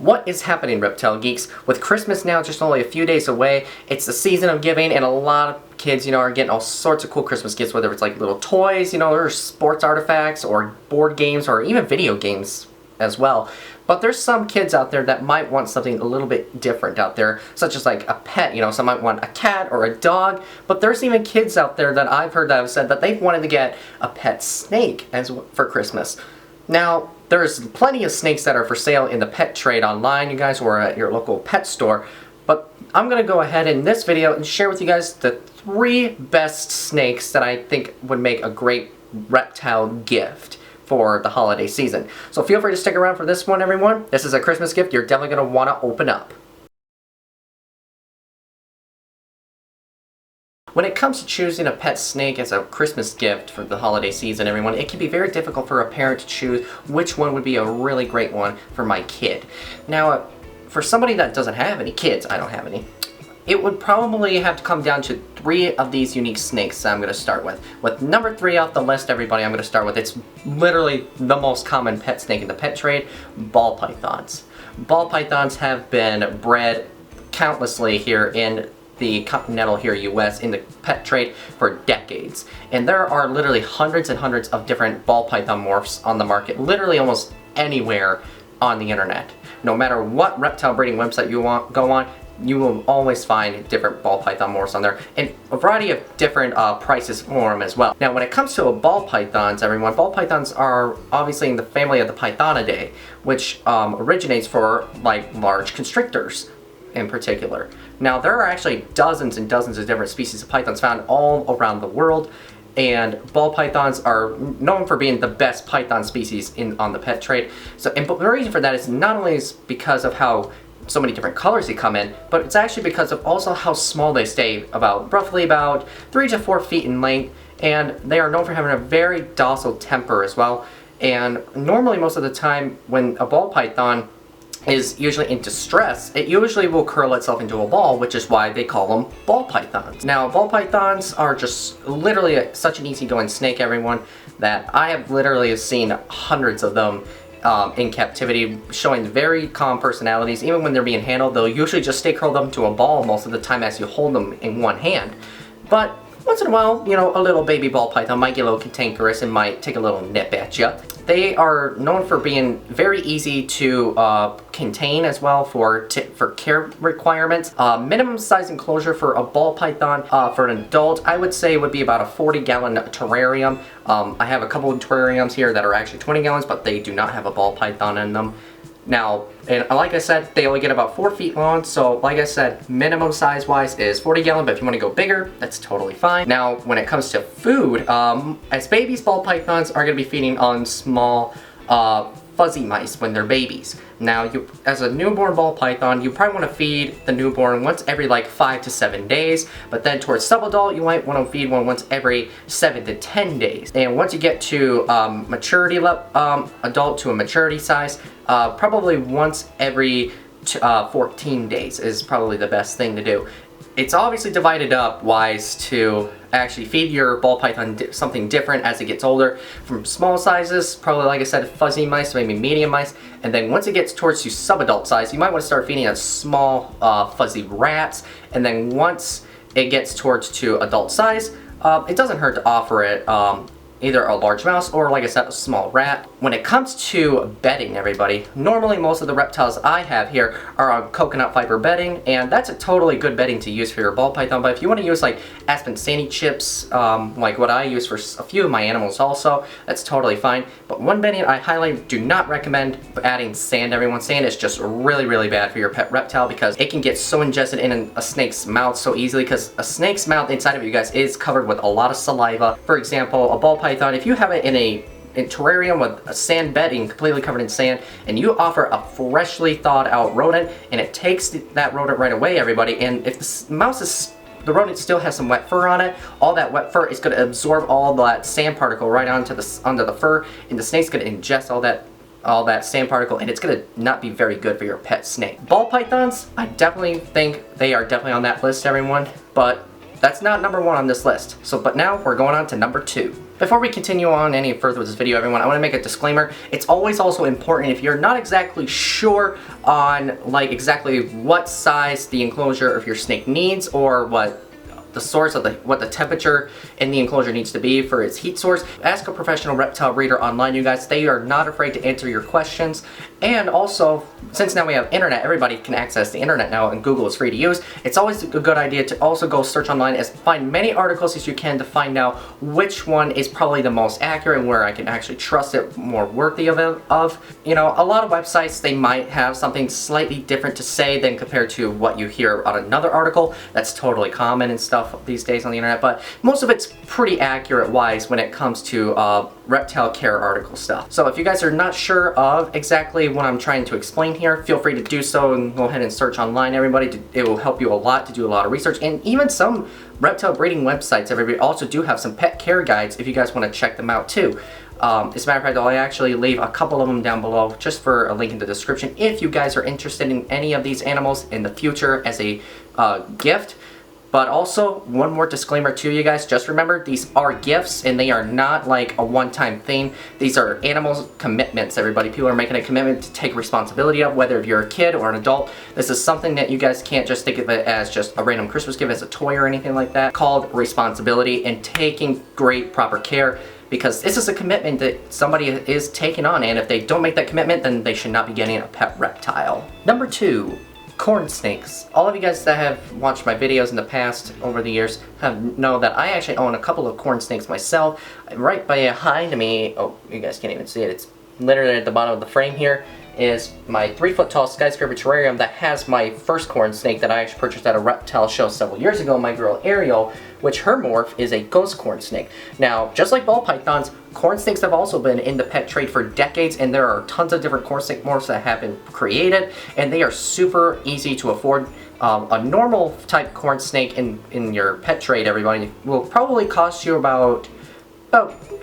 What is happening, reptile geeks? With Christmas now just only a few days away, it's the season of giving, and a lot of kids, are getting all sorts of cool Christmas gifts, whether it's like little toys, or sports artifacts, or board games, or even video games as well. But there's some kids out there that might want something a little bit different out there, such as like a pet, some might want a cat or a dog, but there's even kids out there that I've heard that have said that they've wanted to get a pet snake for Christmas. Now, there's plenty of snakes that are for sale in the pet trade online, you guys, or at your local pet store. But I'm going to go ahead in this video and share with you guys the 3 best snakes that I think would make a great reptile gift for the holiday season. So feel free to stick around for this one, everyone. This is a Christmas gift you're definitely going to want to open up. When it comes to choosing a pet snake as a Christmas gift for the holiday season, everyone, it can be very difficult for a parent to choose which one would be a really great one for my kid. Now, for somebody that doesn't have any kids, I don't have any, it would probably have to come down to 3 of these unique snakes that I'm going to start with. With number 3 off the list, everybody, I'm going to start with, it's literally the most common pet snake in the pet trade, ball pythons. Ball pythons have been bred countlessly here in the continental here US in the pet trade for decades, and there are literally hundreds and hundreds of different ball python morphs on the market, literally almost anywhere on the internet. No matter what reptile breeding website you go on, you will always find different ball python morphs on there, and a variety of different prices for them as well. Now, when it comes to ball pythons, everyone, ball pythons are obviously in the family of the Pythonidae, which originates for like large constrictors in particular. Now, there are actually dozens and dozens of different species of pythons found all around the world, and ball pythons are known for being the best python species on the pet trade. So, and the reason for that is not only is because of how so many different colors they come in, but it's actually because of also how small they stay, roughly about 3 to 4 feet in length, and they are known for having a very docile temper as well. And normally, most of the time, when a ball python is usually in distress, it usually will curl itself into a ball, which is why they call them ball pythons. Now, ball pythons are just literally such an easygoing snake, everyone, that I have literally seen hundreds of them in captivity, showing very calm personalities. Even when they're being handled, they'll usually just stay curled up into a ball most of the time as you hold them in one hand. But once in a while, a little baby ball python might get a little cantankerous and might take a little nip at you. They are known for being very easy to contain as well for care requirements. Minimum size enclosure for a ball python for an adult, I would say, would be about a 40-gallon terrarium. I have a couple of terrariums here that are actually 20 gallons, but they do not have a ball python in them. Now, and like I said, they only get about 4 feet long, so like I said, minimum size-wise is 40 gallon, but if you want to go bigger, that's totally fine. Now, when it comes to food, as babies, ball pythons are going to be feeding on small fuzzy mice when they're babies. Now, as a newborn ball python, you probably want to feed the newborn once every like 5 to 7 days, but then towards subadult, you might want to feed one once every 7 to 10 days. And once you get to maturity adult to a maturity size, probably once every 14 days is probably the best thing to do. It's obviously divided up wise to actually feed your ball python something different as it gets older, from small sizes, probably like I said, fuzzy mice, maybe medium mice, and then once it gets towards to subadult size, you might want to start feeding us small fuzzy rats, and then once it gets towards to adult size, it doesn't hurt to offer it either a large mouse or, like I said, a small rat. When it comes to bedding, everybody, normally most of the reptiles I have here are on coconut fiber bedding, and that's a totally good bedding to use for your ball python. But if you want to use like aspen sandy chips, like what I use for a few of my animals also, that's totally fine. But one bedding I highly do not recommend adding sand, everyone. Sand is just really, really bad for your pet reptile because it can get so ingested in a snake's mouth so easily, because a snake's mouth inside of you guys is covered with a lot of saliva. For example, a ball python, if you have it in a terrarium with a sand bedding completely covered in sand, and you offer a freshly thawed out rodent, and it takes that rodent right away, everybody, and if the rodent still has some wet fur on it, all that wet fur is going to absorb all that sand particle right onto the fur, and the snake's going to ingest all that sand particle, and it's going to not be very good for your pet snake. Ball pythons, I definitely think they are definitely on that list, everyone, but that's not number 1 on this list. But now we're going on to number 2. Before we continue on any further with this video, everyone, I want to make a disclaimer. It's always also important, if you're not exactly sure on like exactly what size the enclosure of your snake needs, or what the source of what the temperature in the enclosure needs to be for its heat source, ask a professional reptile breeder online, you guys. They are not afraid to answer your questions. And also, since now we have internet, everybody can access the internet now, and Google is free to use. It's always a good idea to also go search online and find many articles as you can to find out which one is probably the most accurate and where I can actually trust it, more worthy of. You know, a lot of websites, they might have something slightly different to say than compared to what you hear on another article. That's totally common and stuff these days on the internet, but most of it's pretty accurate wise when it comes to reptile care article stuff. So if you guys are not sure of exactly what I'm trying to explain here, feel free to do so and go ahead and search online, everybody. It will help you a lot to do a lot of research. And even some reptile breeding websites, everybody, also do have some pet care guides if you guys want to check them out too. As a matter of fact, I'll actually leave a couple of them down below just for a link in the description if you guys are interested in any of these animals in the future as a gift. But also, one more disclaimer to you guys, just remember, these are gifts and they are not like a one-time thing. These are animal commitments, everybody. People are making a commitment to take responsibility of, whether you're a kid or an adult. This is something that you guys can't just think of it as just a random Christmas gift, as a toy or anything like that. Called responsibility and taking great proper care, because this is a commitment that somebody is taking on, and if they don't make that commitment, then they should not be getting a pet reptile. Number 2. Corn snakes. All of you guys that have watched my videos in the past over the years know that I actually own a couple of corn snakes myself. Right behind me, oh, you guys can't even see it, it's literally at the bottom of the frame here, is my 3-foot tall skyscraper terrarium that has my first corn snake that I actually purchased at a reptile show several years ago, my girl Ariel, which her morph is a ghost corn snake. Now, just like ball pythons, corn snakes have also been in the pet trade for decades, and there are tons of different corn snake morphs that have been created, and they are super easy to afford. A normal type corn snake in your pet trade, everybody, will probably cost you about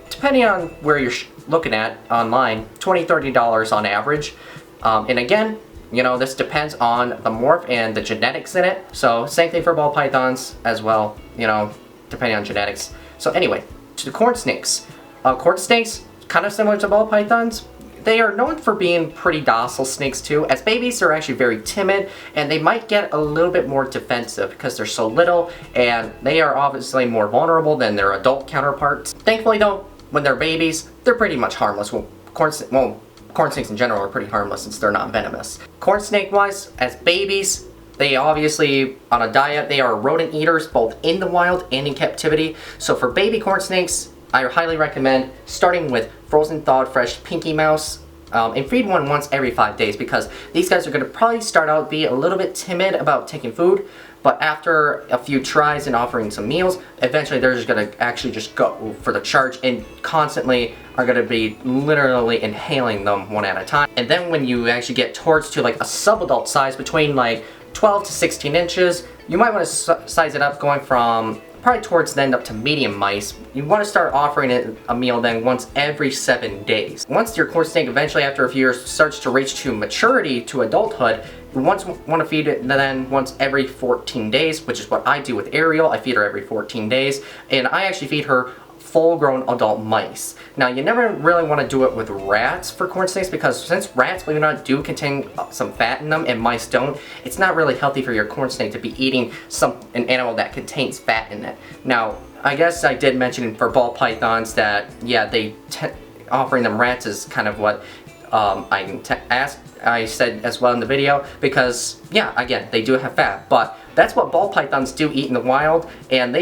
depending on where you're looking at online, $20–$30 on average. And again, you know, this depends on the morph and the genetics in it. So same thing for ball pythons as well, you know, depending on genetics. So anyway, to the corn snakes. Corn snakes, kind of similar to ball pythons. They are known for being pretty docile snakes too. As babies, they're actually very timid, and they might get a little bit more defensive because they're so little, and they are obviously more vulnerable than their adult counterparts. Thankfully though, when they're babies, they're pretty much harmless. Well, corn snakes in general are pretty harmless since they're not venomous. Corn snake wise, as babies, they obviously, on a diet, they are rodent eaters both in the wild and in captivity. So for baby corn snakes, I highly recommend starting with frozen thawed fresh Pinky Mouse, and feed one once every 5 days, because these guys are going to probably start out be a little bit timid about taking food, but after a few tries and offering some meals, eventually they're just going to actually just go for the charge and constantly are going to be literally inhaling them one at a time. And then when you actually get towards to like a sub-adult size between like 12 to 16 inches, you might want to size it up, going from probably towards the end up to medium mice. You want to start offering it a meal then once every 7 days. Once your corn snake eventually after a few years starts to reach to maturity, to adulthood, you want to feed it then once every 14 days, which is what I do with Ariel. I feed her every 14 days, and I actually feed her full-grown adult mice. Now, you never really want to do it with rats for corn snakes, because since rats, believe it or not, do contain some fat in them and mice don't, it's not really healthy for your corn snake to be eating an animal that contains fat in it. Now, I guess I did mention for ball pythons that, yeah, offering them rats is kind of what I said as well in the video, because, yeah, again, they do have fat, but that's what ball pythons do eat in the wild, and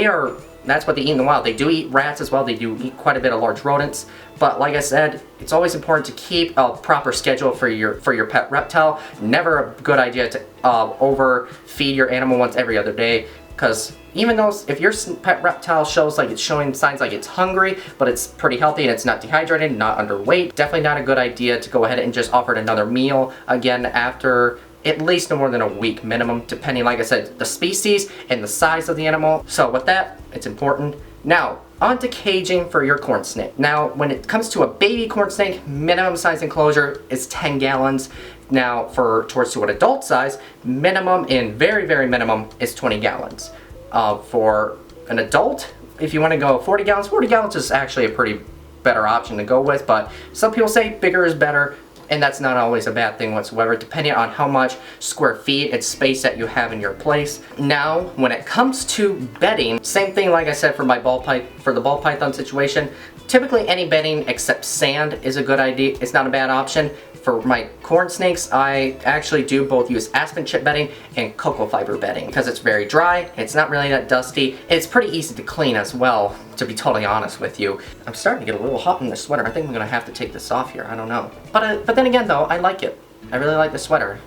that's what they eat in the wild. They do eat rats as well. They do eat quite a bit of large rodents. But like I said, it's always important to keep a proper schedule for your pet reptile. Never a good idea to overfeed your animal once every other day, because even though if your pet reptile shows like it's showing signs like it's hungry, but it's pretty healthy and it's not dehydrated, not underweight, definitely not a good idea to go ahead and just offer it another meal again after at least no more than a week minimum, depending, like I said, the species and the size of the animal. So with that, it's important. Now, on to caging for your corn snake. Now, when it comes to a baby corn snake, minimum size enclosure is 10 gallons. Now, towards to an adult size, minimum and very, very minimum is 20 gallons. For an adult, if you want to go 40 gallons, 40 gallons is actually a pretty better option to go with, but some people say bigger is better, and that's not always a bad thing whatsoever, depending on how much square feet and space that you have in your place. Now, when it comes to bedding, same thing like I said for my the ball python situation. Typically any bedding except sand is a good idea. It's not a bad option. For my corn snakes, I actually do both use aspen chip bedding and cocoa fiber bedding because it's very dry, it's not really that dusty, it's pretty easy to clean as well, to be totally honest with you. I'm starting to get a little hot in this sweater. I think I'm gonna have to take this off here, I don't know. But then again though, I like it. I really like the sweater.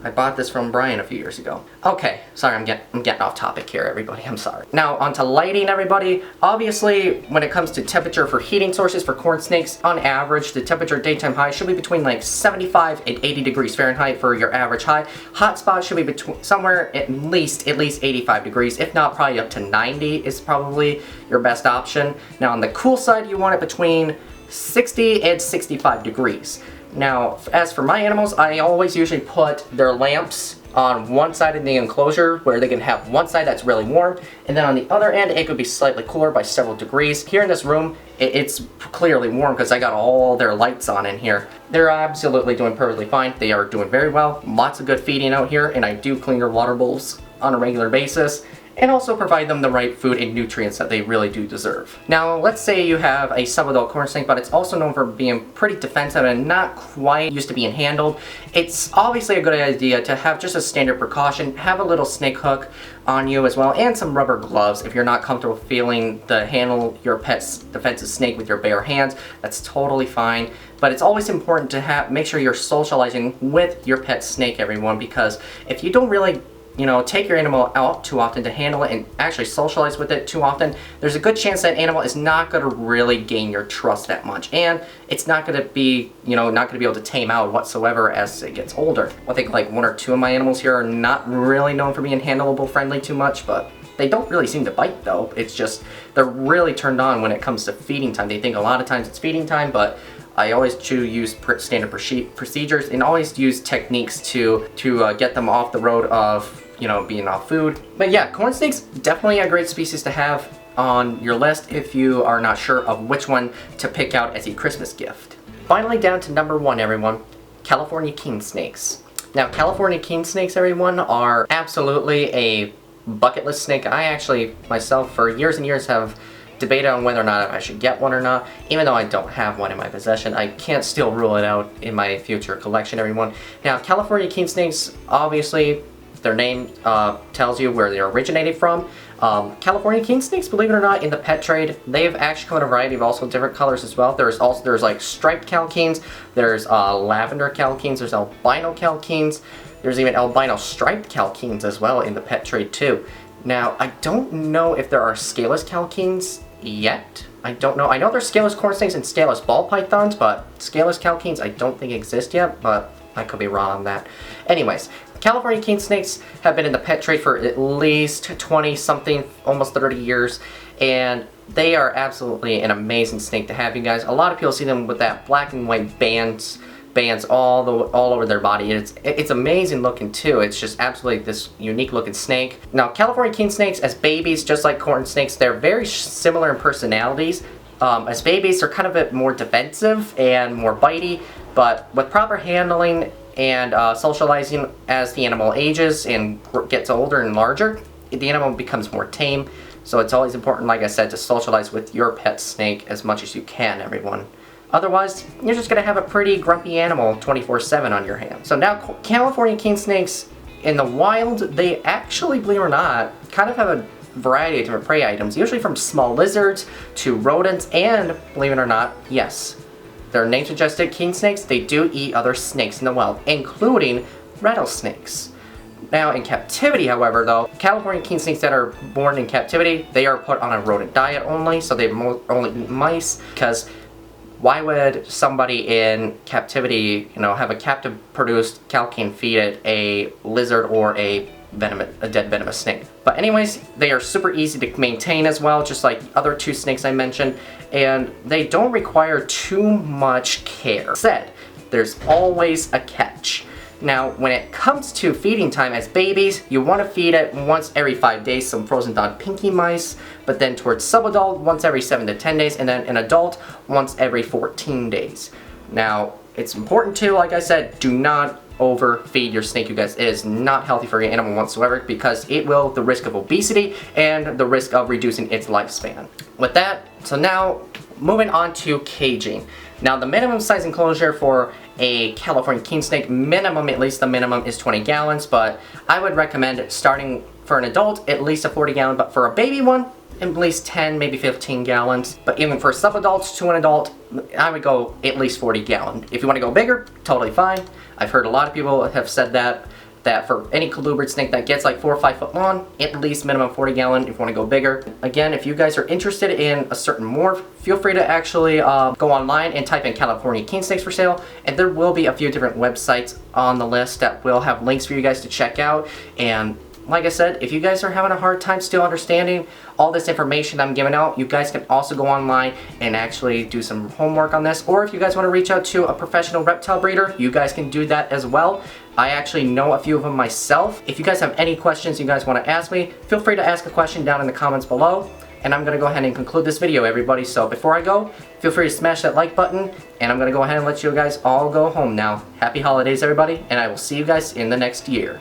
I bought this from Brian a few years ago. Okay, sorry, I'm getting off topic here, everybody. I'm sorry. Now, onto lighting, everybody. Obviously, when it comes to temperature for heating sources for corn snakes, on average, the temperature daytime high should be between like 75 and 80 degrees Fahrenheit for your average high. Hot spot should be between somewhere at least 85 degrees. If not, probably up to 90 is probably your best option. Now, on the cool side, you want it between 60 and 65 degrees. Now, as for my animals, I always usually put their lamps on one side of the enclosure where they can have one side that's really warm, and then on the other end it could be slightly cooler by several degrees. Here in this room, it's clearly warm because I got all their lights on in here. They're absolutely doing perfectly fine. They are doing very well. Lots of good feeding out here, and I do clean their water bowls on a regular basis, and also provide them the right food and nutrients that they really do deserve. Now, let's say you have a subadult corn snake, but it's also known for being pretty defensive and not quite used to being handled. It's obviously a good idea to have just a standard precaution, have a little snake hook on you as well, and some rubber gloves if you're not comfortable handle your pet's defensive snake with your bare hands. That's totally fine. But it's always important to make sure you're socializing with your pet snake, everyone, because if you don't really take your animal out too often to handle it and actually socialize with it too often, there's a good chance that animal is not going to really gain your trust that much, and it's not going to be, not going to be able to tame out whatsoever as it gets older. I think like 1 or 2 of my animals here are not really known for being handleable friendly too much, but they don't really seem to bite though. It's just they're really turned on when it comes to feeding time. They think a lot of times it's feeding time, but I always use standard procedures and always use techniques to get them off the road of being off food. But yeah, corn snakes, definitely a great species to have on your list if you are not sure of which one to pick out as a Christmas gift. Finally, down to number 1, everyone, California kingsnakes. Now, California kingsnakes, everyone, are absolutely a bucket list snake. I actually, myself, for years and years have debated on whether or not I should get one or not. Even though I don't have one in my possession, I can't still rule it out in my future collection, everyone. Now, California kingsnakes, obviously, their name tells you where they originated from. California kingsnakes, believe it or not, in the pet trade, they've actually come in a variety of also different colors as well. There's like striped calkins, there's lavender calkins, there's albino calkins, there's even albino striped calkins as well in the pet trade too. Now, I don't know if there are scaleless calkins yet. I don't know. I know there's scaleless corn snakes and scaleless ball pythons, but scaleless calkins I don't think exist yet, but I could be wrong on that. Anyways, California kingsnakes have been in the pet trade for at least 20-something, almost 30 years, and they are absolutely an amazing snake to have, you guys. A lot of people see them with that black and white bands all over their body. It's amazing looking too. It's just absolutely this unique looking snake. Now, California kingsnakes as babies, just like corn snakes, they're very similar in personalities. As babies, they're kind of a bit more defensive and more bitey, but with proper handling and socializing as the animal ages and gets older and larger, the animal becomes more tame. So it's always important, like I said, to socialize with your pet snake as much as you can, everyone. Otherwise, you're just going to have a pretty grumpy animal 24/7 on your hands. So now, California kingsnakes in the wild, they actually, believe it or not, kind of have a variety of different prey items, usually from small lizards to rodents, and believe it or not, yes, their name suggested, kingsnakes, they do eat other snakes in the wild, including rattlesnakes. Now, in captivity, however, though, California kingsnakes that are born in captivity, they are put on a rodent diet only, so they only eat mice, because why would somebody in captivity, have a captive-produced calkine feed it a lizard or a dead venomous snake? But anyways, they are super easy to maintain as well, just like the other 2 snakes I mentioned, and they don't require too much care. Said, there's always a catch. Now, when it comes to feeding time as babies, you want to feed it once every 5 days, some frozen thawed pinky mice, but then towards subadult, once every 7 to 10 days, and then an adult, once every 14 days. Now, it's important too, like I said, do not overfeed your snake, you guys. It is not healthy for your animal whatsoever because it will the risk of obesity and the risk of reducing its lifespan. With that, so now moving on to caging. Now the minimum size enclosure for a California Kingsnake, minimum, at least the minimum is 20 gallons, but I would recommend starting for an adult at least a 40 gallon, but for a baby one, at least 10, maybe 15 gallons. But even for subadults to an adult, I would go at least 40 gallon. If you want to go bigger, totally fine. I've heard a lot of people have said that for any colubrid snake that gets like 4 or 5 foot long, at least minimum 40 gallon if you want to go bigger. Again, if you guys are interested in a certain morph, feel free to actually go online and type in California Kingsnakes for sale, and there will be a few different websites on the list that will have links for you guys to check out. And like I said, if you guys are having a hard time still understanding all this information I'm giving out, you guys can also go online and actually do some homework on this. Or if you guys want to reach out to a professional reptile breeder, you guys can do that as well. I actually know a few of them myself. If you guys have any questions you guys want to ask me, feel free to ask a question down in the comments below. And I'm going to go ahead and conclude this video, everybody. So before I go, feel free to smash that like button. And I'm going to go ahead and let you guys all go home now. Happy holidays, everybody. And I will see you guys in the next year.